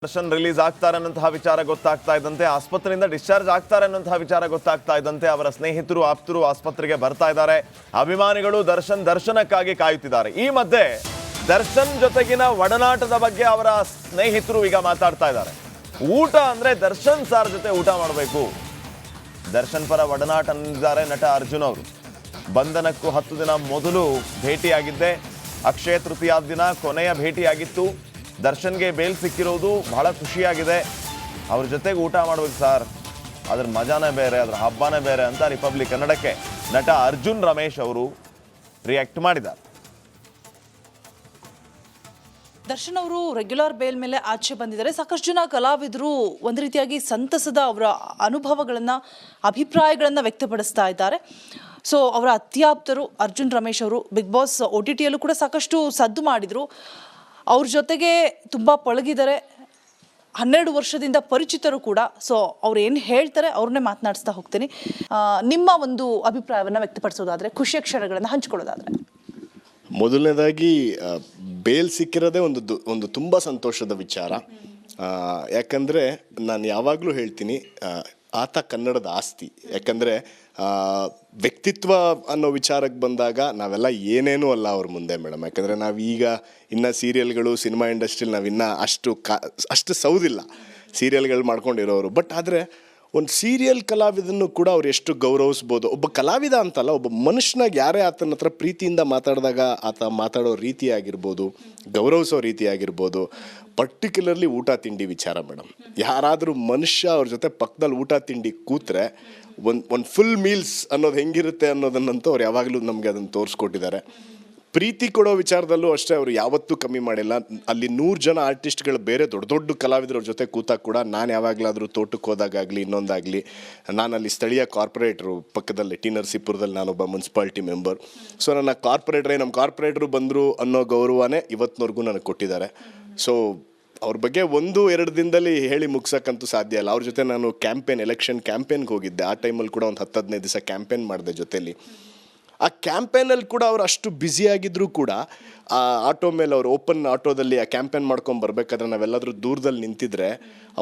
Darshan release ಆಗ್ತಾರೆ ಅನ್ನುವಂತಹ ವಿಚಾರ ಗೊತ್ತಾಗ್ತಾ ಇದ್ದಂತೆ ಆಸ್ಪತ್ರೆಯಿಂದ ಡಿಸ್ಚಾರ್ಜ್ ಆಗ್ತಾರೆ ಅನ್ನುವಂತಹ ವಿಚಾರ ಗೊತ್ತಾಗ್ತಾ ಇದ್ದಂತೆ ಅವರ ಸ್ನೇಹಿತರು ಆಪ್ತರು ಆಸ್ಪತ್ರೆಗೆ ಬರ್ತಾ ಇದ್ದಾರೆ. ಅಭಿಮಾನಿಗಳು ದರ್ಶನಕ್ಕಾಗಿ ಕಾಯುತ್ತಿದ್ದಾರೆ. ಈ ಮಧ್ಯೆ ದರ್ಶನ್ ಜೊತೆಗಿನ ಒಡನಾಟದ ಬಗ್ಗೆ ಅವರ ಸ್ನೇಹಿತರು ಈಗ ಮಾತಾಡ್ತಾ ಇದ್ದಾರೆ. ಊಟ ಅಂದ್ರೆ ದರ್ಶನ್ ಸಾರ್ ಜೊತೆ ಊಟ ಮಾಡಬೇಕು. ದರ್ಶನ್ ಪರ ಒಡನಾಟ ಅಂದಿದ್ದಾರೆ ನಟ ಅರ್ಜುನ್ ಅವರು. ಬಂಧನಕ್ಕೂ 10 ದಿನ ಮೊದಲು ಭೇಟಿಯಾಗಿದ್ದೆ. ಅಕ್ಷಯ ತೃತೀಯ ದಿನ ಕೊನೆಯ ಭೇಟಿಯಾಗಿತ್ತು. ದರ್ಶನ್ಗೆ ಬೇಲ್ ಸಿಕ್ಕಿರೋದು ಬಹಳ ಖುಷಿಯಾಗಿದೆ. ಅವ್ರ ಜೊತೆಗೆ ಊಟ ಮಾಡ್ಬೇಕು ಸರ್, ಅದ್ರ ಮಜಾನೇ ಬೇರೆ, ಅದ್ರ ಹಬ್ಬನೇ ಬೇರೆ ಅಂತ ರಿಪಬ್ಲಿಕ್ ಕನ್ನಡಕ್ಕೆ ನಟ ಅರ್ಜುನ್ ರಮೇಶ್ ಅವರು ರಿಯಾಕ್ಟ್ ಮಾಡಿದ್ದಾರೆ. ದರ್ಶನ್ ಅವರು ರೆಗ್ಯುಲರ್ ಬೇಲ್ ಮೇಲೆ ಆಚೆ ಬಂದಿದ್ದಾರೆ. ಸಾಕಷ್ಟು ಜನ ಕಲಾವಿದರು ಒಂದು ರೀತಿಯಾಗಿ ಸಂತಸದ ಅವರ ಅನುಭವಗಳನ್ನು ಅಭಿಪ್ರಾಯಗಳನ್ನು ವ್ಯಕ್ತಪಡಿಸ್ತಾ ಇದ್ದಾರೆ. ಸೊ ಅವರ ಅತ್ಯಾಪ್ತರು ಅರ್ಜುನ್ ರಮೇಶ್ ಅವರು ಬಿಗ್ ಬಾಸ್ OTTಯಲ್ಲೂ ಕೂಡ ಸಾಕಷ್ಟು ಸದ್ದು ಮಾಡಿದರು. ಅವ್ರ ಜೊತೆಗೆ ತುಂಬ ಪಳಗಿದ್ದಾರೆ. 12 ವರ್ಷದಿಂದ ಪರಿಚಿತರು ಕೂಡ. ಸೊ ಅವ್ರು ಏನು ಹೇಳ್ತಾರೆ ಅವ್ರನ್ನೇ ಮಾತನಾಡಿಸ್ತಾ ಹೋಗ್ತೀನಿ. ನಿಮ್ಮ ಒಂದು ಅಭಿಪ್ರಾಯವನ್ನು ವ್ಯಕ್ತಪಡಿಸೋದಾದರೆ, ಖುಷಿಯ ಕ್ಷಣಗಳನ್ನು ಹಂಚ್ಕೊಳ್ಳೋದಾದರೆ. ಮೊದಲನೇದಾಗಿ ಬೇಲ್ ಸಿಕ್ಕಿರೋದೇ ಒಂದು ತುಂಬ ಸಂತೋಷದ ವಿಚಾರ. ಯಾಕಂದರೆ ನಾನು ಯಾವಾಗಲೂ ಹೇಳ್ತೀನಿ, ಆತ ಕನ್ನಡದ ಆಸ್ತಿ. ಯಾಕಂದರೆ ವ್ಯಕ್ತಿತ್ವ ಅನ್ನೋ ವಿಚಾರಕ್ಕೆ ಬಂದಾಗ ನಾವೆಲ್ಲ ಏನೇನೂ ಅಲ್ಲ ಅವ್ರ ಮುಂದೆ ಮೇಡಮ್. ಯಾಕಂದರೆ ನಾವೀಗ ಇನ್ನು ಸೀರಿಯಲ್ಗಳು ಸಿನಿಮಾ ಇಂಡಸ್ಟ್ರಿಲಿ ನಾವಿನ್ನೂ ಅಷ್ಟು ಸೌದಿಲ್ಲ ಸೀರಿಯಲ್ಗಳು ಮಾಡ್ಕೊಂಡಿರೋರು. ಬಟ್ ಆದರೆ ಒಂದು ಸೀರಿಯಲ್ ಕಲಾವಿದನ್ನು ಕೂಡ ಅವ್ರು ಎಷ್ಟು ಗೌರವಿಸ್ಬೋದು. ಒಬ್ಬ ಕಲಾವಿದ ಅಂತಲ್ಲ, ಒಬ್ಬ ಮನುಷ್ಯನಾಗ ಯಾರೇ ಆತನ ಹತ್ರ ಪ್ರೀತಿಯಿಂದ ಮಾತಾಡಿದಾಗ ಆತ ಮಾತಾಡೋ ರೀತಿ ಆಗಿರ್ಬೋದು, ಗೌರವಿಸೋ ರೀತಿ ಆಗಿರ್ಬೋದು. ಪರ್ಟಿಕ್ಯುಲರ್ಲಿ ಊಟ ತಿಂಡಿ ವಿಚಾರ ಮೇಡಮ್. ಯಾರಾದರೂ ಮನುಷ್ಯ ಅವ್ರ ಜೊತೆ ಪಕ್ಕದಲ್ಲಿ ಊಟ ತಿಂಡಿ ಕೂತ್ರೆ ಒಂದು ಫುಲ್ ಮೀಲ್ಸ್ ಅನ್ನೋದು ಹೆಂಗಿರುತ್ತೆ ಅನ್ನೋದನ್ನಂತೂ ಅವ್ರು ಯಾವಾಗಲೂ ನಮಗೆ ಅದನ್ನು ತೋರಿಸ್ಕೊಟ್ಟಿದ್ದಾರೆ. ಪ್ರೀತಿ ಕೊಡೋ ವಿಚಾರದಲ್ಲೂ ಅಷ್ಟೇ ಅವರು ಯಾವತ್ತೂ ಕಮ್ಮಿ ಮಾಡಿಲ್ಲ. ಅಲ್ಲಿ 100 ಜನ ಆರ್ಟಿಸ್ಟ್ಗಳು ಬೇರೆ ದೊಡ್ಡ ಕಲಾವಿದರ ಜೊತೆ ಕೂತಾಗ ಕೂಡ ನಾನು ಯಾವಾಗಲಾದರೂ ತೋಟಕ್ಕೆ ಹೋದಾಗಲಿ ಇನ್ನೊಂದಾಗಲಿ, ನಾನಲ್ಲಿ ಸ್ಥಳೀಯ ಕಾರ್ಪೊರೇಟ್ರು ಪಕ್ಕದಲ್ಲಿ ಟಿ ನರಸೀಪುರದಲ್ಲಿ ನಾನೊಬ್ಬ ಮುನ್ಸಿಪಾಲ್ಟಿ ಮೆಂಬರ್. ಸೊ ನನ್ನ ನಮ್ಮ ಕಾರ್ಪೊರೇಟ್ರು ಬಂದರು ಅನ್ನೋ ಗೌರವನೇ ಇವತ್ತಿನವರೆಗೂ ನನಗೆ ಕೊಟ್ಟಿದ್ದಾರೆ. ಸೊ ಅವ್ರ ಬಗ್ಗೆ 1-2 ದಿನದಲ್ಲಿ ಹೇಳಿ ಮುಗ್ಸೋಕ್ಕಂತೂ ಸಾಧ್ಯ ಇಲ್ಲ. ಅವ್ರ ಜೊತೆ ನಾನು ಎಲೆಕ್ಷನ್ ಕ್ಯಾಂಪೇನ್ಗೆ ಹೋಗಿದ್ದೆ. ಆ ಟೈಮಲ್ಲಿ ಕೂಡ ಒಂದು 10-15 ದಿವಸ ಕ್ಯಾಂಪೇನ್ ಮಾಡಿದೆ ಜೊತೆಲಿ. ಆ ಕ್ಯಾಂಪೇನಲ್ಲಿ ಕೂಡ ಅವ್ರು ಅಷ್ಟು ಬ್ಯುಸಿಯಾಗಿದ್ದರೂ ಕೂಡ ಆ ಆಟೋ ಮೇಲೆ ಅವ್ರು ಓಪನ್ ಆಟೋದಲ್ಲಿ ಆ ಕ್ಯಾಂಪೇನ್ ಮಾಡ್ಕೊಂಡು ಬರಬೇಕಾದ್ರೆ ನಾವೆಲ್ಲಾದರೂ ದೂರದಲ್ಲಿ ನಿಂತಿದ್ರೆ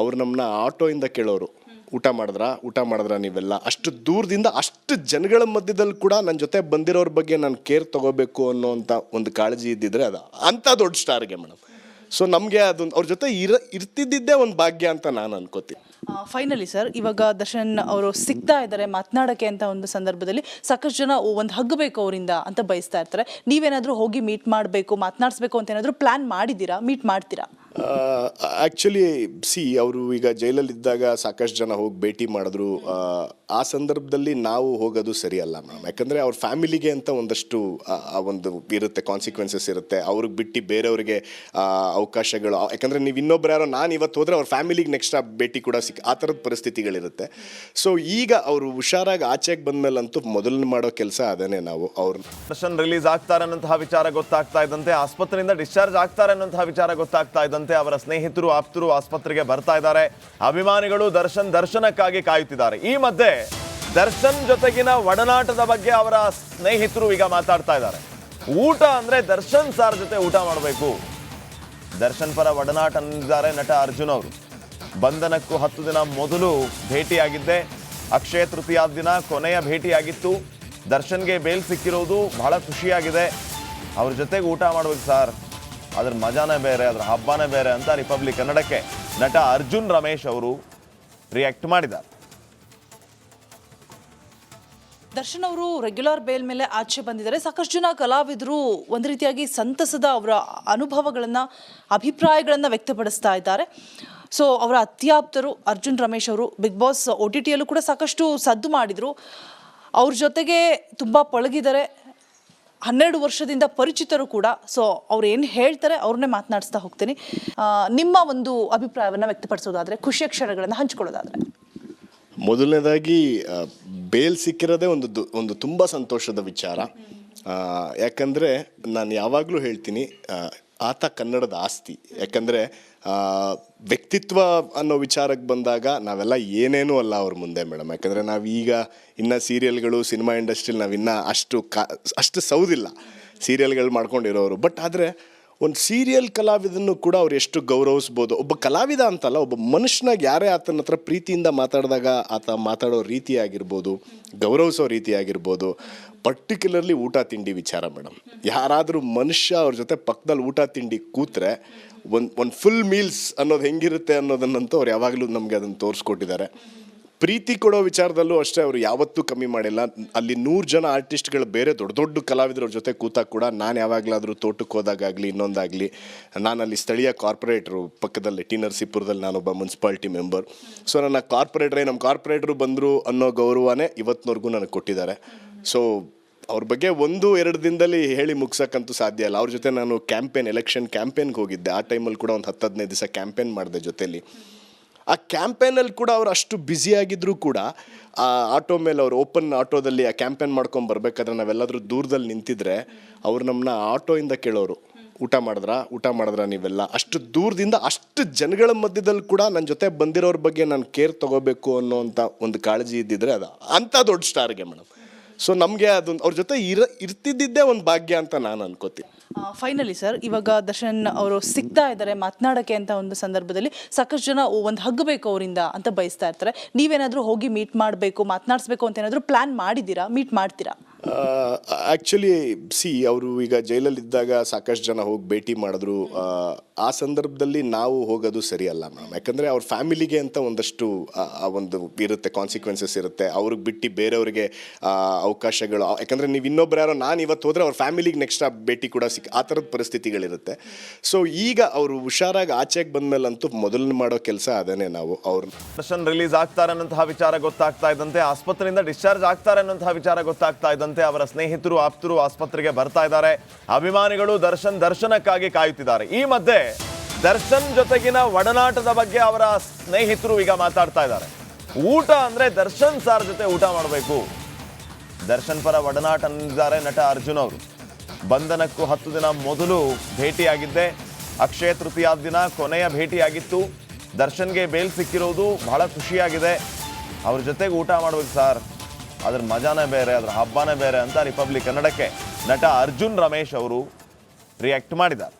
ಅವ್ರು ನಮ್ಮನ್ನ ಆಟೋಯಿಂದ ಕೇಳೋರು, ಊಟ ಮಾಡಿದ್ರಾ ನೀವೆಲ್ಲ. ಅಷ್ಟು ದೂರದಿಂದ ಅಷ್ಟು ಜನಗಳ ಮಧ್ಯದಲ್ಲಿ ಕೂಡ ನನ್ನ ಜೊತೆ ಬಂದಿರೋರ ಬಗ್ಗೆ ನಾನು ಕೇರ್ ತೊಗೋಬೇಕು ಅನ್ನೋವಂಥ ಒಂದು ಕಾಳಜಿ ಇದ್ದಿದ್ರೆ ಅದು ಅಂಥ ದೊಡ್ಡ ಸ್ಟಾರ್ಗೆ ಮೇಡಮ್. ಸೊ ನಮಗೆ ಅದೊಂದು ಅವ್ರ ಜೊತೆ ಇರ್ತಿದ್ದಿದ್ದೇ ಒಂದು ಭಾಗ್ಯ ಅಂತ ನಾನು ಅನ್ಕೋತೀನಿ. ಫೈನಲಿ ಸರ್, ಇವಾಗ ದರ್ಶನ್ ಅವರು ಸಿಗ್ತಾ ಇದ್ದಾರೆ ಮಾತನಾಡೋಕ್ಕೆ ಅಂತ ಒಂದು ಸಂದರ್ಭದಲ್ಲಿ ಸಾಕಷ್ಟು ಜನ ಒಂದು ಹಗ್ ಬೇಕು ಅವರಿಂದ ಅಂತ ಬಯಸ್ತಾ ಇರ್ತಾರೆ. ನೀವೇನಾದರೂ ಹೋಗಿ ಮೀಟ್ ಮಾಡಬೇಕು, ಮಾತನಾಡಿಸ್ಬೇಕು ಅಂತ ಏನಾದರೂ ಪ್ಲ್ಯಾನ್ ಮಾಡಿದ್ದೀರಾ? ಮೀಟ್ ಮಾಡ್ತೀರಾ? ಆ್ಯಕ್ಚುಲಿ ಅವರು ಈಗ ಜೈಲಲ್ಲಿದ್ದಾಗ ಸಾಕಷ್ಟು ಜನ ಹೋಗಿ ಭೇಟಿ ಮಾಡಿದ್ರು. ಆ ಸಂದರ್ಭದಲ್ಲಿ ನಾವು ಹೋಗೋದು ಸರಿಯಲ್ಲ ಮ್ಯಾಮ್. ಯಾಕಂದರೆ ಅವ್ರ ಫ್ಯಾಮಿಲಿಗೆ ಅಂತ ಒಂದಷ್ಟು ಒಂದು ಇರುತ್ತೆ, ಕಾನ್ಸಿಕ್ವೆನ್ಸಸ್ ಇರುತ್ತೆ. ಅವ್ರಿಗೆ ಬಿಟ್ಟು ಬೇರೆಯವ್ರಿಗೆ ಅವಕಾಶಗಳು. ಯಾಕಂದರೆ ನೀವು ಇನ್ನೊಬ್ರು ಯಾರೋ ನಾನು ಇವತ್ತು ಹೋದರೆ ಅವ್ರ ಫ್ಯಾಮಿಲಿಗೆ ನೆಕ್ಸ್ಟ್ ಆ ಭೇಟಿ ಕೂಡ ಆ ಥರದ ಪರಿಸ್ಥಿತಿಗಳಿರುತ್ತೆ. ಸೊ ಈಗ ಅವರು ಹುಷಾರಾಗಿ ಆಚೆಗೆ ಬಂದಮೇಲಂತೂ ಮೊದಲು ಮಾಡೋ ಕೆಲಸ ಅದನ್ನೇ ನಾವು. ಅವ್ರು ದರ್ಶನ್ ರಿಲೀಸ್ ಆಗ್ತಾರೆ ಅನ್ನುವಂತಹ ವಿಚಾರ ಗೊತ್ತಾಗ್ತಾ ಇದ್ದಂತೆ ಆಸ್ಪತ್ರೆಯಿಂದ ಡಿಸ್ಚಾರ್ಜ್ ಆಗ್ತಾರೆ ಅನ್ನುವಂತಹ ವಿಚಾರ ಗೊತ್ತಾಗ್ತಾ ಇದ್ದಂತೆ ಅವರ ಸ್ನೇಹಿತರು ಆಪ್ತರು ಆಸ್ಪತ್ರೆಗೆ ಬರ್ತಾ ಇದ್ದಾರೆ. ಅಭಿಮಾನಿಗಳು ದರ್ಶನಕ್ಕಾಗಿ ಕಾಯುತ್ತಿದ್ದಾರೆ. ಈ ಮಧ್ಯೆ ದರ್ಶನ್ ಜೊತೆಗಿನ ಒಡನಾಟದ ಬಗ್ಗೆ ಅವರ ಸ್ನೇಹಿತರು ಈಗ ಮಾತಾಡ್ತಾ ಇದ್ದಾರೆ. ಊಟ ಅಂದ್ರೆ ದರ್ಶನ್ ಸಾರ್ ಜೊತೆ ಊಟ ಮಾಡಬೇಕು. ದರ್ಶನ್ ಪರ ಒಡನಾಟ ಅಂದಿದ್ದಾರೆ ನಟ ಅರ್ಜುನ್ ಅವರು. ಬಂಧನಕ್ಕೂ 10 ದಿನ ಮೊದಲು ಭೇಟಿಯಾಗಿದ್ದೆ. ಅಕ್ಷಯ ತೃತೀಯ ದಿನ ಕೊನೆಯ ಭೇಟಿಯಾಗಿತ್ತು. ದರ್ಶನ್ಗೆ ಬೇಲ್ ಸಿಕ್ಕಿರೋದು ಬಹಳ ಖುಷಿಯಾಗಿದೆ. ಅವ್ರ ಜೊತೆಗೆ ಊಟ ಮಾಡ್ಬೇಕು ಸರ್, ಅದ್ರ ಮಜಾನೇ ಬೇರೆ, ಅದ್ರ ಹಬ್ಬನೇ ಬೇರೆ ಅಂತ ರಿಪಬ್ಲಿಕ್ ಕನ್ನಡಕ್ಕೆ ನಟ ಅರ್ಜುನ್ ರಮೇಶ್ ಅವರು ರಿಯಾಕ್ಟ್ ಮಾಡಿದ್ದಾರೆ. ದರ್ಶನ್ ಅವರು ರೆಗ್ಯುಲರ್ ಬೇಲ್ ಮೇಲೆ ಆಚೆ ಬಂದಿದ್ದಾರೆ. ಸಾಕಷ್ಟು ಜನ ಕಲಾವಿದರು ಒಂದು ರೀತಿಯಾಗಿ ಸಂತಸದ ಅವರ ಅನುಭವಗಳನ್ನು ಅಭಿಪ್ರಾಯಗಳನ್ನು ವ್ಯಕ್ತಪಡಿಸ್ತಾ ಇದ್ದಾರೆ. ಸೊ ಅವರ ಅತ್ಯಾಪ್ತರು ಅರ್ಜುನ್ ರಮೇಶ್ ಅವರು ಬಿಗ್ ಬಾಸ್ OTTಯಲ್ಲೂ ಕೂಡ ಸಾಕಷ್ಟು ಸದ್ದು ಮಾಡಿದರು. ಅವ್ರ ಜೊತೆಗೆ ತುಂಬ ಪಳಗಿದ್ದಾರೆ. 12 ವರ್ಷದಿಂದ ಪರಿಚಿತರು ಕೂಡ. ಸೊ ಅವ್ರು ಏನು ಹೇಳ್ತಾರೆ ಅವ್ರನ್ನೇ ಮಾತನಾಡಿಸ್ತಾ ಹೋಗ್ತೀನಿ. ನಿಮ್ಮ ಒಂದು ಅಭಿಪ್ರಾಯವನ್ನು ವ್ಯಕ್ತಪಡಿಸೋದಾದರೆ, ಖುಷಿಯ ಕ್ಷಣಗಳನ್ನು ಹಂಚ್ಕೊಳ್ಳೋದಾದರೆ. ಮೊದಲನೇದಾಗಿ ಬೇಲ್ ಸಿಕ್ಕಿರೋದೇ ಒಂದು ತುಂಬ ಸಂತೋಷದ ವಿಚಾರ. ಯಾಕಂದರೆ ನಾನು ಯಾವಾಗಲೂ ಹೇಳ್ತೀನಿ, ಆತ ಕನ್ನಡದ ಆಸ್ತಿ. ಯಾಕಂದರೆ ವ್ಯಕ್ತಿತ್ವ ಅನ್ನೋ ವಿಚಾರಕ್ಕೆ ಬಂದಾಗ ನಾವೆಲ್ಲ ಏನೇನೂ ಅಲ್ಲ ಅವ್ರ ಮುಂದೆ ಮೇಡಮ್. ಯಾಕಂದರೆ ನಾವೀಗ ಇನ್ನು ಸೀರಿಯಲ್ಗಳು ಸಿನಿಮಾ ಇಂಡಸ್ಟ್ರಿಲಿ ನಾವಿನ್ನೂ ಅಷ್ಟು ಸೌದಿಲ್ಲ ಸೀರಿಯಲ್ಗಳು ಮಾಡ್ಕೊಂಡಿರೋರು. ಬಟ್ ಆದರೆ ಒಂದು ಸೀರಿಯಲ್ ಕಲಾವಿದನ್ನು ಕೂಡ ಅವ್ರು ಎಷ್ಟು ಗೌರವಿಸ್ಬೋದು. ಒಬ್ಬ ಕಲಾವಿದ ಅಂತಲ್ಲ, ಒಬ್ಬ ಮನುಷ್ಯನಾಗ ಯಾರೇ ಆತನ ಹತ್ರ ಪ್ರೀತಿಯಿಂದ ಮಾತಾಡಿದಾಗ ಆತ ಮಾತಾಡೋ ರೀತಿ ಆಗಿರ್ಬೋದು, ಗೌರವಿಸೋ ರೀತಿ ಆಗಿರ್ಬೋದು, ಪರ್ಟಿಕ್ಯುಲರ್ಲಿ ಊಟ ತಿಂಡಿ ವಿಚಾರ ಮೇಡಮ್. ಯಾರಾದರೂ ಮನುಷ್ಯ ಅವ್ರ ಜೊತೆ ಪಕ್ಕದಲ್ಲಿ ಊಟ ತಿಂಡಿ ಕೂತ್ರೆ ಒಂದು ಫುಲ್ ಮೀಲ್ಸ್ ಅನ್ನೋದು ಹೆಂಗಿರುತ್ತೆ ಅನ್ನೋದನ್ನಂತೂ ಅವ್ರು ಯಾವಾಗಲೂ ನಮಗೆ ಅದನ್ನು ತೋರಿಸ್ಕೊಟ್ಟಿದ್ದಾರೆ. ಪ್ರೀತಿ ಕೊಡೋ ವಿಚಾರದಲ್ಲೂ ಅಷ್ಟೇ ಅವರು ಯಾವತ್ತೂ ಕಮ್ಮಿ ಮಾಡಿಲ್ಲ. ಅಲ್ಲಿ 100 ಜನ ಆರ್ಟಿಸ್ಟ್ಗಳು ಬೇರೆ ದೊಡ್ಡ ದೊಡ್ಡ ಕಲಾವಿದರ ಜೊತೆ ಕೂತಾಗ ಕೂಡ ನಾನು ಯಾವಾಗಲಾದರೂ ತೋಟಕ್ಕೆ ಹೋದಾಗಲಿ ಇನ್ನೊಂದಾಗಲಿ, ನಾನು ಅಲ್ಲಿ ಸ್ಥಳೀಯ ಕಾರ್ಪೊರೇಟ್ರು ಪಕ್ಕದಲ್ಲಿ ಟಿ ನರಸೀಪುರದಲ್ಲಿ ನಾನೊಬ್ಬ ಮುನ್ಸಿಪಾಲ್ಟಿ ಮೆಂಬರ್. ಸೊ ನನ್ನ ನಮ್ಮ ಕಾರ್ಪೊರೇಟ್ರು ಬಂದರು ಅನ್ನೋ ಗೌರವನೇ ಇವತ್ತಿನವರೆಗೂ ನನಗೆ ಕೊಟ್ಟಿದ್ದಾರೆ. ಸೊ ಅವ್ರ ಬಗ್ಗೆ 1-2 ದಿನದಲ್ಲಿ ಹೇಳಿ ಮುಗ್ಸೋಕ್ಕಂತೂ ಸಾಧ್ಯ ಇಲ್ಲ. ಅವ್ರ ಜೊತೆ ನಾನು ಎಲೆಕ್ಷನ್ ಕ್ಯಾಂಪೇನ್ಗೆ ಹೋಗಿದ್ದೆ. ಆ ಟೈಮಲ್ಲಿ ಕೂಡ ಒಂದು 10-15 ದಿವಸ ಕ್ಯಾಂಪೇನ್ ಮಾಡಿದೆ ಜೊತೆಲಿ. ಆ ಕ್ಯಾಂಪೇನಲ್ಲಿ ಕೂಡ ಅವ್ರು ಅಷ್ಟು ಬ್ಯುಸಿಯಾಗಿದ್ದರೂ ಕೂಡ ಆ ಆಟೋ ಮೇಲೆ ಅವ್ರು ಓಪನ್ ಆಟೋದಲ್ಲಿ ಆ ಕ್ಯಾಂಪೇನ್ ಮಾಡ್ಕೊಂಡು ಬರ್ಬೇಕಾದ್ರೆ ನಾವೆಲ್ಲಾದರೂ ದೂರದಲ್ಲಿ ನಿಂತಿದ್ರೆ ಅವ್ರು ನಮ್ಮನ್ನ ಆಟೋಯಿಂದ ಕೇಳೋರು, ಊಟ ಮಾಡಿದ್ರಾ ನೀವೆಲ್ಲ. ಅಷ್ಟು ದೂರದಿಂದ ಅಷ್ಟು ಜನಗಳ ಮಧ್ಯದಲ್ಲಿ ಕೂಡ ನನ್ನ ಜೊತೆ ಬಂದಿರೋರ ಬಗ್ಗೆ ನಾನು ಕೇರ್ ತೊಗೋಬೇಕು ಅನ್ನೋವಂಥ ಒಂದು ಕಾಳಜಿ ಇದ್ದಿದ್ರೆ ಅದು ಅಂಥ ದೊಡ್ಡ ಸ್ಟಾರ್ಗೆ ಮೇಡಮ್. ಸೊ ನಮಗೆ ಅದೊಂದು ಅವ್ರ ಜೊತೆ ಇರ್ತಿದ್ದಿದ್ದೇ ಒಂದು ಭಾಗ್ಯ ಅಂತ ನಾನು ಅನ್ಕೋತೀನಿ. ಫೈನಲಿ ಸರ್, ಇವಾಗ ದರ್ಶನ್ ಅವರು ಸಿಗ್ತಾ ಇದ್ದಾರೆ ಮಾತನಾಡೋಕ್ಕೆ ಅಂತ ಒಂದು ಸಂದರ್ಭದಲ್ಲಿ ಸಾಕಷ್ಟು ಜನ ಒಂದು ಹಗ್ ಬೇಕು ಅವರಿಂದ ಅಂತ ಬಯಸ್ತಾ ಇರ್ತಾರೆ. ನೀವೇನಾದರೂ ಹೋಗಿ ಮೀಟ್ ಮಾಡಬೇಕು, ಮಾತನಾಡಿಸ್ಬೇಕು ಅಂತ ಏನಾದರೂ ಪ್ಲ್ಯಾನ್ ಮಾಡಿದ್ದೀರಾ? ಮೀಟ್ ಮಾಡ್ತೀರಾ? ಆ್ಯಕ್ಚುಲಿ ಅವರು ಈಗ ಜೈಲಲ್ಲಿದ್ದಾಗ ಸಾಕಷ್ಟು ಜನ ಹೋಗಿ ಭೇಟಿ ಮಾಡಿದ್ರು. ಆ ಸಂದರ್ಭದಲ್ಲಿ ನಾವು ಹೋಗೋದು ಸರಿಯಲ್ಲ ಮೇಡಮ್. ಯಾಕಂದರೆ ಅವ್ರ ಫ್ಯಾಮಿಲಿಗೆ ಅಂತ ಒಂದಷ್ಟು ಒಂದು ಇರುತ್ತೆ, ಕಾನ್ಸಿಕ್ವೆನ್ಸಸ್ ಇರುತ್ತೆ. ಅವ್ರಿಗೆ ಬಿಟ್ಟು ಬೇರೆಯವ್ರಿಗೆ ಅವಕಾಶಗಳು, ಯಾಕಂದರೆ ನೀವು ಇನ್ನೊಬ್ರು ಯಾರೋ ನಾನು ಇವತ್ತು ಹೋದರೆ ಅವ್ರ ಫ್ಯಾಮಿಲಿಗೆ ನೆಕ್ಸ್ಟ್ ಭೇಟಿ ಕೂಡ ಆ ಥರದ ಪರಿಸ್ಥಿತಿಗಳಿರುತ್ತೆ. ಸೊ ಈಗ ಅವರು ಹುಷಾರಾಗಿ ಆಚೆಗೆ ಬಂದಮೇಲಂತೂ ಮೊದಲು ಮಾಡೋ ಕೆಲಸ ಅದನ್ನೇ ನಾವು ದರ್ಶನ್ ರಿಲೀಸ್ ಆಗ್ತಾರೆ ಅನ್ನೋಂತಹ ವಿಚಾರ ಗೊತ್ತಾಗ್ತಾ ಇದ್ದಂತೆ, ಆಸ್ಪತ್ರೆಯಿಂದ ಡಿಸ್ಚಾರ್ಜ್ ಆಗ್ತಾರೆ ಅನ್ನೋಂತಹ ವಿಚಾರ ಗೊತ್ತಾಗ್ತಾ ಇದ್ದಂತೆ ಅವರ ಸ್ನೇಹಿತರು ಆಪ್ತರು ಆಸ್ಪತ್ರೆಗೆ ಬರ್ತಾ ಇದ್ದಾರೆ. ಅಭಿಮಾನಿಗಳು ದರ್ಶನಕ್ಕಾಗಿ ಕಾಯುತ್ತಿದ್ದಾರೆ. ಈ ಮಧ್ಯೆ ದರ್ಶನ್ ಜೊತೆಗಿನ ಒಡನಾಟದ ಬಗ್ಗೆ ಅವರ ಸ್ನೇಹಿತರು ಈಗ ಮಾತಾಡ್ತಾ ಇದ್ದಾರೆ. ಊಟ ಅಂದ್ರೆ ದರ್ಶನ್ ಸಾರ್ ಜೊತೆ ಊಟ ಮಾಡಬೇಕು. ದರ್ಶನ್ ಪರ ಒಡನಾಟ ಅಂದಿದ್ದಾರೆ ನಟ ಅರ್ಜುನ್ ಅವರು. ಬಂಧನಕ್ಕೂ 10 ದಿನ ಮೊದಲು ಭೇಟಿಯಾಗಿದ್ದೆ. ಅಕ್ಷಯ ತೃತೀಯ ದಿನ ಕೊನೆಯ ಭೇಟಿಯಾಗಿತ್ತು. ದರ್ಶನ್ಗೆ ಬೇಲ್ ಸಿಕ್ಕಿರೋದು ಬಹಳ ಖುಷಿಯಾಗಿದೆ. ಅವ್ರ ಜೊತೆಗೆ ಊಟ ಮಾಡ್ಬೇಕು ಸರ್, ಅದ್ರ ಮಜಾನೇ ಬೇರೆ, ಅದ್ರ ಹಬ್ಬನೇ ಬೇರೆ ಅಂತ ರಿಪಬ್ಲಿಕ್ ಕನ್ನಡಕ್ಕೆ ನಟ ಅರ್ಜುನ್ ರಮೇಶ್ ಅವರು ರಿಯಾಕ್ಟ್ ಮಾಡಿದ್ದಾರೆ.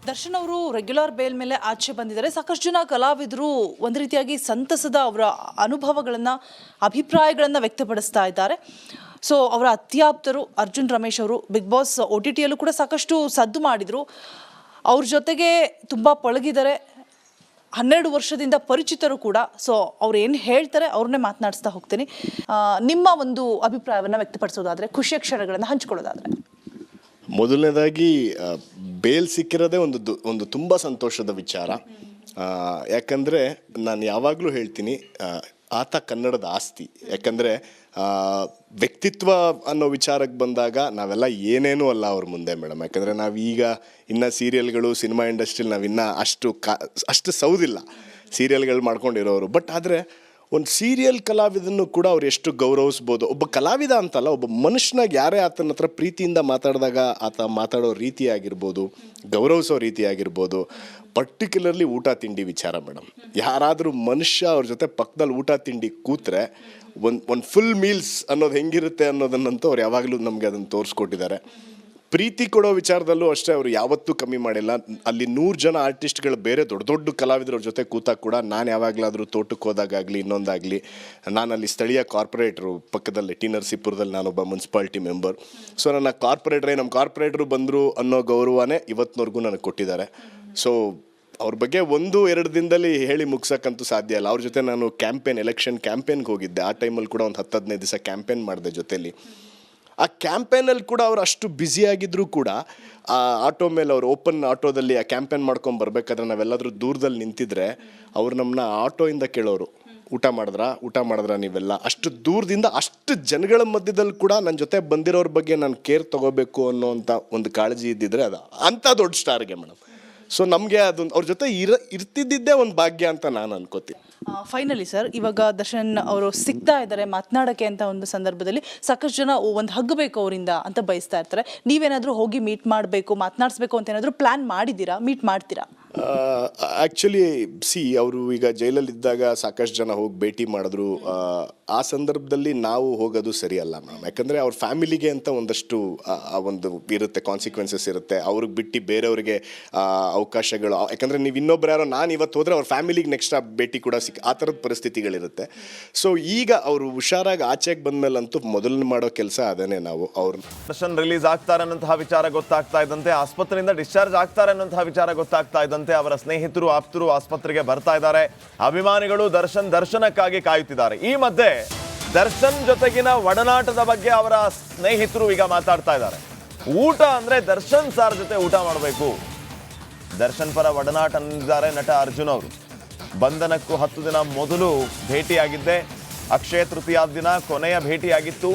ದರ್ಶನ್ ಅವರು ರೆಗ್ಯುಲರ್ ಬೇಲ್ ಮೇಲೆ ಆಚೆ ಬಂದಿದ್ದಾರೆ. ಸಾಕಷ್ಟು ಜನ ಕಲಾವಿದರು ಒಂದು ರೀತಿಯಾಗಿ ಸಂತಸದ ಅವರ ಅನುಭವಗಳನ್ನು, ಅಭಿಪ್ರಾಯಗಳನ್ನು ವ್ಯಕ್ತಪಡಿಸ್ತಾ ಇದ್ದಾರೆ. ಸೊ ಅವರ ಅತ್ಯಾಪ್ತರು ಅರ್ಜುನ್ ರಮೇಶ್ ಅವರು ಬಿಗ್ ಬಾಸ್ OTTಯಲ್ಲೂ ಕೂಡ ಸಾಕಷ್ಟು ಸದ್ದು ಮಾಡಿದರು. ಅವ್ರ ಜೊತೆಗೆ ತುಂಬ ಪಳಗಿದ್ದಾರೆ, 12 ವರ್ಷದಿಂದ ಪರಿಚಿತರು ಕೂಡ. ಸೊ ಅವ್ರು ಏನು ಹೇಳ್ತಾರೆ ಅವ್ರನ್ನೇ ಮಾತನಾಡಿಸ್ತಾ ಹೋಗ್ತೀನಿ. ನಿಮ್ಮ ಒಂದು ಅಭಿಪ್ರಾಯವನ್ನು ವ್ಯಕ್ತಪಡಿಸೋದಾದರೆ, ಖುಷಿಯ ಕ್ಷಣಗಳನ್ನು ಹಂಚ್ಕೊಳ್ಳೋದಾದರೆ? ಮೊದಲನೇದಾಗಿ ಬೇಲ್ ಸಿಕ್ಕಿರೋದೇ ಒಂದು ತುಂಬ ಸಂತೋಷದ ವಿಚಾರ. ಯಾಕಂದರೆ ನಾನು ಯಾವಾಗಲೂ ಹೇಳ್ತೀನಿ, ಆತ ಕನ್ನಡದ ಆಸ್ತಿ. ಯಾಕಂದರೆ ವ್ಯಕ್ತಿತ್ವ ಅನ್ನೋ ವಿಚಾರಕ್ಕೆ ಬಂದಾಗ ನಾವೆಲ್ಲ ಏನೇನೂ ಅಲ್ಲ ಅವ್ರ ಮುಂದೆ ಮೇಡಮ್. ಯಾಕಂದರೆ ನಾವೀಗ ಇನ್ನು ಸೀರಿಯಲ್ಗಳು, ಸಿನಿಮಾ ಇಂಡಸ್ಟ್ರಿಲಿ ನಾವಿನ್ನೂ ಅಷ್ಟು ಸೌದಿಲ್ಲ, ಸೀರಿಯಲ್ಗಳು ಮಾಡ್ಕೊಂಡಿರೋರು. ಬಟ್ ಆದರೆ ಒಂದು ಸೀರಿಯಲ್ ಕಲಾವಿದನ್ನು ಕೂಡ ಅವ್ರು ಎಷ್ಟು ಗೌರವಿಸ್ಬೋದು. ಒಬ್ಬ ಕಲಾವಿದ ಅಂತಲ್ಲ, ಒಬ್ಬ ಮನುಷ್ಯನಾಗ ಯಾರೇ ಆತನ ಹತ್ರ ಪ್ರೀತಿಯಿಂದ ಮಾತಾಡಿದಾಗ ಆತ ಮಾತಾಡೋ ರೀತಿ ಆಗಿರ್ಬೋದು, ಗೌರವಿಸೋ ರೀತಿ ಆಗಿರ್ಬೋದು, ಪರ್ಟಿಕ್ಯುಲರ್ಲಿ ಊಟ ತಿಂಡಿ ವಿಚಾರ ಮೇಡಮ್. ಯಾರಾದರೂ ಮನುಷ್ಯ ಅವ್ರ ಜೊತೆ ಪಕ್ಕದಲ್ಲಿ ಊಟ ತಿಂಡಿ ಕೂತ್ರೆ ಒಂದು ಫುಲ್ ಮೀಲ್ಸ್ ಅನ್ನೋದು ಹೆಂಗಿರುತ್ತೆ ಅನ್ನೋದನ್ನಂತೂ ಅವ್ರು ಯಾವಾಗಲೂ ನಮಗೆ ಅದನ್ನು ತೋರಿಸ್ಕೊಟ್ಟಿದ್ದಾರೆ. ಪ್ರೀತಿ ಕೊಡೋ ವಿಚಾರದಲ್ಲೂ ಅಷ್ಟೇ ಅವರು ಯಾವತ್ತೂ ಕಮ್ಮಿ ಮಾಡಿಲ್ಲ. ಅಲ್ಲಿ 100 ಜನ ಆರ್ಟಿಸ್ಟ್ಗಳು ಬೇರೆ ದೊಡ್ಡ ದೊಡ್ಡ ಕಲಾವಿದರ ಜೊತೆ ಕೂತಾಗ ಕೂಡ ನಾನು ಯಾವಾಗಲಾದರೂ ತೋಟಕ್ಕೆ ಹೋದಾಗಲಿ ಇನ್ನೊಂದಾಗಲಿ, ನಾನು ಅಲ್ಲಿ ಸ್ಥಳೀಯ ಕಾರ್ಪೊರೇಟ್ರು ಪಕ್ಕದಲ್ಲಿ ಟಿ ನರಸೀಪುರದಲ್ಲಿ ನಾನೊಬ್ಬ ಮುನ್ಸಿಪಾಲ್ಟಿ ಮೆಂಬರ್. ಸೊ ನಮ್ಮ ಕಾರ್ಪೊರೇಟ್ರು ಬಂದರು ಅನ್ನೋ ಗೌರವನೇ ಇವತ್ತಿನವರೆಗೂ ನನಗೆ ಕೊಟ್ಟಿದ್ದಾರೆ. ಸೊ ಅವ್ರ ಬಗ್ಗೆ 1-2 ದಿನದಲ್ಲಿ ಹೇಳಿ ಮುಗ್ಸೋಕ್ಕಂತೂ ಸಾಧ್ಯ ಇಲ್ಲ. ಅವ್ರ ಜೊತೆ ನಾನು ಎಲೆಕ್ಷನ್ ಕ್ಯಾಂಪೇನ್ಗೆ ಹೋಗಿದ್ದೆ. ಆ ಟೈಮಲ್ಲಿ ಕೂಡ ಒಂದು 10-15 ದಿವಸ ಕ್ಯಾಂಪೇನ್ ಮಾಡಿದೆ ಜೊತೆಲಿ. ಆ ಕ್ಯಾಂಪೇನಲ್ಲಿ ಕೂಡ ಅವ್ರು ಅಷ್ಟು ಬ್ಯುಸಿಯಾಗಿದ್ದರೂ ಕೂಡ ಆ ಆಟೋ ಮೇಲೆ ಅವ್ರು ಓಪನ್ ಆಟೋದಲ್ಲಿ ಆ ಕ್ಯಾಂಪೇನ್ ಮಾಡ್ಕೊಂಡು ಬರ್ಬೇಕಾದ್ರೆ ನಾವೆಲ್ಲಾದರೂ ದೂರದಲ್ಲಿ ನಿಂತಿದ್ರೆ ಅವ್ರು ನಮ್ಮನ್ನ ಆಟೋಯಿಂದ ಕೇಳೋರು, ಊಟ ಮಾಡಿದ್ರಾ ನೀವೆಲ್ಲ. ಅಷ್ಟು ದೂರದಿಂದ ಅಷ್ಟು ಜನಗಳ ಮಧ್ಯದಲ್ಲಿ ಕೂಡ ನನ್ನ ಜೊತೆ ಬಂದಿರೋರ ಬಗ್ಗೆ ನಾನು ಕೇರ್ ತೊಗೋಬೇಕು ಅನ್ನೋವಂಥ ಒಂದು ಕಾಳಜಿ ಇದ್ದಿದ್ರೆ ಅದು ಅಂಥ ದೊಡ್ಡ ಸ್ಟಾರ್ಗೆ ಮೇಡಮ್. ಸೊ ನಮಗೆ ಅದೊಂದು ಅವ್ರ ಜೊತೆ ಇರ್ತಿದ್ದಿದ್ದೇ ಒಂದು ಭಾಗ್ಯ ಅಂತ ನಾನು ಅನ್ಕೋತೀನಿ. ಫೈನಲಿ ಸರ್, ಇವಾಗ ದರ್ಶನ್ ಅವರು ಸಿಗ್ತಾ ಇದ್ದಾರೆ ಮಾತನಾಡೋಕ್ಕೆ ಅಂತ ಒಂದು ಸಂದರ್ಭದಲ್ಲಿ ಸಾಕಷ್ಟು ಜನ ಒಂದು ಹಗ್ ಬೇಕು ಅವರಿಂದ ಅಂತ ಬಯಸ್ತಾ ಇರ್ತಾರೆ. ನೀವೇನಾದರೂ ಹೋಗಿ ಮೀಟ್ ಮಾಡಬೇಕು, ಮಾತನಾಡಿಸ್ಬೇಕು ಅಂತ ಏನಾದರೂ ಪ್ಲ್ಯಾನ್ ಮಾಡಿದ್ದೀರಾ? ಮೀಟ್ ಮಾಡ್ತೀರಾ? ಆ್ಯಕ್ಚುಲಿ ಅವರು ಈಗ ಜೈಲಲ್ಲಿದ್ದಾಗ ಸಾಕಷ್ಟು ಜನ ಹೋಗಿ ಭೇಟಿ ಮಾಡಿದ್ರು. ಆ ಸಂದರ್ಭದಲ್ಲಿ ನಾವು ಹೋಗೋದು ಸರಿಯಲ್ಲ ಮ್ಯಾಮ್. ಯಾಕಂದರೆ ಅವ್ರ ಫ್ಯಾಮಿಲಿಗೆ ಅಂತ ಒಂದಷ್ಟು ಆ ಒಂದು ಇರುತ್ತೆ, ಕಾನ್ಸಿಕ್ವೆನ್ಸಸ್ ಇರುತ್ತೆ. ಅವ್ರಿಗೆ ಬಿಟ್ಟು ಬೇರೆಯವ್ರಿಗೆ ಅವಕಾಶಗಳು, ಯಾಕಂದರೆ ನೀವು ಇನ್ನೊಬ್ರು ಯಾರೋ ನಾನು ಇವತ್ತು ಹೋದರೆ ಅವ್ರ ಫ್ಯಾಮಿಲಿಗೆ ನೆಕ್ಸ್ಟ್ ಆ ಭೇಟಿ ಕೂಡ ಆ ಥರದ ಪರಿಸ್ಥಿತಿಗಳಿರುತ್ತೆ. ಸೊ ಈಗ ಅವರು ಹುಷಾರಾಗಿ ಆಚೆಗೆ ಬಂದಮೇಲಂತೂ ಮೊದಲು ಮಾಡೋ ಕೆಲಸ ಅದೇನೆ ನಾವು ಅವ್ರ ದರ್ಶನ್ ರಿಲೀಸ್ ಆಗ್ತಾರೆ ಅನ್ನೋಂತಹ ವಿಚಾರ ಗೊತ್ತಾಗ್ತಾ ಇದ್ದಂತೆ, ಆಸ್ಪತ್ರೆಯಿಂದ ಡಿಸ್ಚಾರ್ಜ್ ಆಗ್ತಾರೆ ಅನ್ನೋಂತಹ ವಿಚಾರ ಗೊತ್ತಾಗ್ತಾ ಇದ್ದಂತೆ ಅವರ ಸ್ನೇಹಿತರು ಆಪ್ತರು ಆಸ್ಪತ್ರೆಗೆ ಬರ್ತಾ ಇದ್ದಾರೆ. ಅಭಿಮಾನಿಗಳು ದರ್ಶನಕ್ಕಾಗಿ ಕಾಯುತ್ತಿದ್ದಾರೆ. ಈ ಮಧ್ಯೆ ದರ್ಶನ್ ಜೊತೆಗಿನ ಒಡನಾಟದ ಬಗ್ಗೆ ಅವರ ಸ್ನೇಹಿತರು ಈಗ ಮಾತಾಡ್ತಾ ಇದ್ದಾರೆ. ಊಟ ಅಂದ್ರೆ ದರ್ಶನ್ ಸಾರ್ ಜೊತೆ ಊಟ ಮಾಡಬೇಕು. ದರ್ಶನ್ ಪರ ಒಡನಾಟ ಅಂದಿದ್ದಾರೆ ನಟ ಅರ್ಜುನ್ ಅವರು. ಬಂಧನಕ್ಕೂ 10 ದಿನ ಮೊದಲು ಭೇಟಿಯಾಗಿದ್ದೆ. ಅಕ್ಷಯ ತೃತೀಯ ದಿನ ಕೊನೆಯ ಭೇಟಿಯಾಗಿತ್ತು.